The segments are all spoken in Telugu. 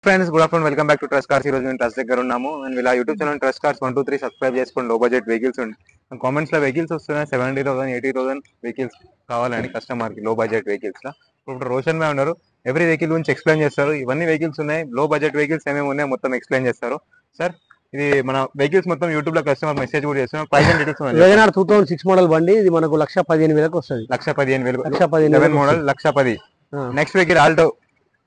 Friends good afternoon welcome back to trust cars. ఈ రోజు మేము ట్రస్ట్ దగ్గర ఉన్నాము అండ్ ఇలా YouTube channel trust cars 123 subscribe చేసుకోండి. లో బడ్జెట్ వెహికల్స్ ఉంది. కామెంట్స్ లో వెహికల్స్ వస్తున్నాయి 70,000 80,000 వెహికల్స్ కావాలండి కస్టమర్ కి లో బడ్జెట్ వెహికల్స్ లా. ఇప్పుడు రోషన్ భాయ్ ఉన్నారు, ఎవ్రీ వెహికల్ గురించి ఎక్స్ప్లెయిన్ చేస్తారు. ఇవన్నీ వెహికల్స్ ఉన్నాయి, లో బడ్జెట్ వెహికల్స్ ఏమేమి ఉన్నాయి మొత్తం ఎక్స్ప్లెయిన్ చేస్తారు. సార్ ఇది మన వెహికల్స్ మొత్తం యూట్యూబ్ లో కస్టమర్ మెసేజ్ కూడా చేస్తున్నాం. Price and details Wagon R 2006 model బండి. ఇది మనకు 1,15,000 వస్తుంది. 1,15,000 model 1,10,000. Next vehicle Alto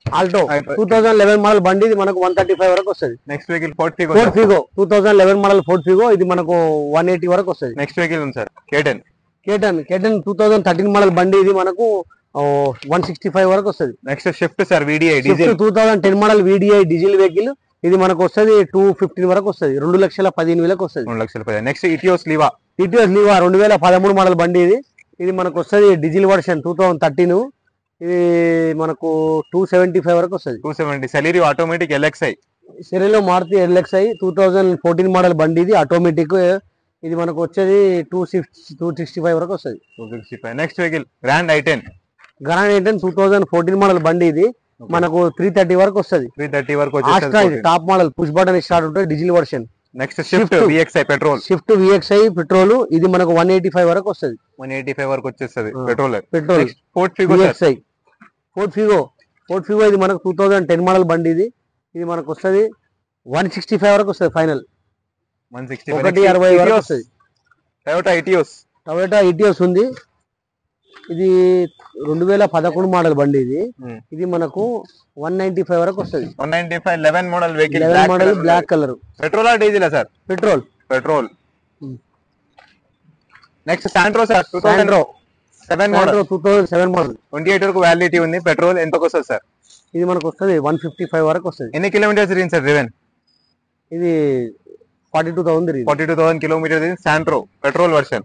2011 model బండి. ఇది మనకు 135 వరకు వస్తుంది. Next vehicle Ford Figo 2011 model Ford Figo. ఇది మనకు 180 వరకు వస్తుంది. నెక్స్ట్ వెహికల్ ఉంది సార్ కేటన్ 2013 మోడల్ బండి. ఇది మనకు 165 వరకు వస్తుంది. Next shift sir VDI diesel 2010 model VDI diesel vehicle. ఇది మనకు వస్తుంది 215 వరకు వస్తుంది. 2,15,000 వస్తుంది. 2,10,000. నెక్స్ట్ ఇటియోస్ లీవా 2013 మోడల్ బండి. ఇది మనకు వస్తుంది డీజిల్ వర్షన్ 2013. ఇది మనకు 275 వరకు వస్తుంది. 270. సెలీరియో ఆటోమేటిక్ LXI సెరీలో మారుతి LXI 2014 మోడల్ బండి. ఇది ఆటోమేటిక్. ఇది మనకు వచ్చేది 265 వరకు వస్తుంది. 265. Next vehicle grand I10 2014 model బండి. ఇది మనకు 330 వరకు వస్తుంది. 330 వరకు వచ్చేది. Top model push button start ఉంటుంది diesel version. Next Swift VXI petrol. Swift VXI petrol. ఇది మనకు 185 వరకు వస్తుంది. 185 వరకు వచ్చేస్తుంది petrol. Ford Figo VXI Ford Figo. ఇది మనకు 2010 మోడల్ బండి. ఇది మనకు వస్తుంది 165 వరకు వస్తుంది ఫైనల్. 160 వరకు వస్తుంది. టొయోటా ఇటియోస్ ఉంది. ఇది 2011 మోడల్ బండి. ఇది మనకు 195 వరకు వస్తుంది. 195. 11 model vehicle. Black colour. Petrol diesel sir? Petrol. Next Santro sir 2007 model. 28 వరకు వ్యాలిడిటీ ఉంది. పెట్రోల్ ఎంతకు వస్తుంది సార్? ఇది మనకు వస్తుంది 155 వరకు వస్తుంది. ఎన్ని కిలోమీటర్స్ తిరిగింది సార్ డ్రివెన్? ఇది 42,000 కిలోమీటర్స్. Santro petrol version